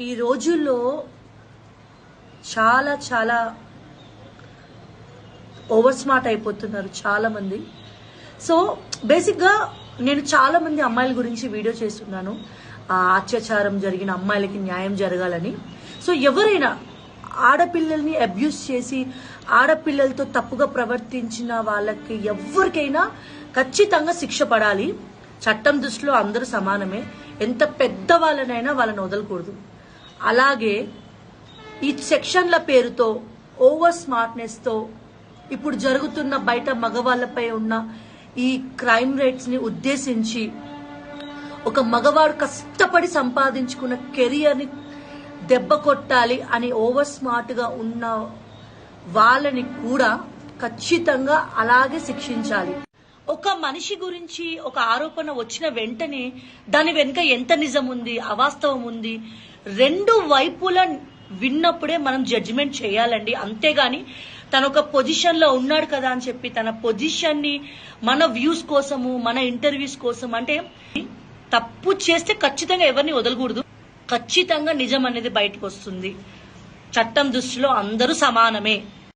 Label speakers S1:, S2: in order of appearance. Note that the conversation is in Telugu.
S1: ఈ రోజుల్లో చాలా చాలా ఓవర్ స్మార్ట్ అయిపోతున్నారు చాలా మంది. సో బేసిక్గా నేను చాలా మంది అమ్మాయిల గురించి వీడియో చేస్తున్నాను, అత్యాచారం జరిగిన అమ్మాయిలకి న్యాయం జరగాలని. సో ఎవరైనా ఆడపిల్లల్ని అబ్యూస్ చేసి ఆడపిల్లలతో తప్పుగా ప్రవర్తించిన వాళ్ళకి ఎవరికైనా ఖచ్చితంగా శిక్ష పడాలి. చట్టం దృష్టిలో అందరూ సమానమే, ఎంత పెద్ద వాళ్ళనైనా వాళ్ళని వదలకూడదు. అలాగే ఈ సెక్షన్ల పేరుతో ఓవర్ స్మార్ట్నెస్ తో ఇప్పుడు జరుగుతున్న బయట మగవాళ్లపై ఉన్న ఈ క్రైమ్ రేట్స్ ని ఉద్దేశించి ఒక మగవాడు కష్టపడి సంపాదించుకున్న కెరియర్ ని దెబ్బ కొట్టాలి అని ఓవర్ స్మార్ట్ గా ఉన్న వాళ్ళని కూడా ఖచ్చితంగా అలాగే శిక్షించాలి. ఒక మనిషి గురించి ఒక ఆరోపణ వచ్చిన వెంటనే దాని వెనుక ఎంత నిజం ఉంది, అవాస్తవం ఉంది, రెండు వైపుల విన్నప్పుడే మనం జడ్జిమెంట్ చేయాలండి. అంతేగాని తన ఒక పొజిషన్ లో ఉన్నాడు కదా అని చెప్పి తన పొజిషన్ ని మన వ్యూస్ కోసము మన ఇంటర్వ్యూస్ కోసం అంటే తప్పు చేస్తే ఖచ్చితంగా ఎవరిని వదలకూడదు. ఖచ్చితంగా నిజం అనేది బయటకు వస్తుంది. చట్టం దృష్టిలో అందరూ సమానమే.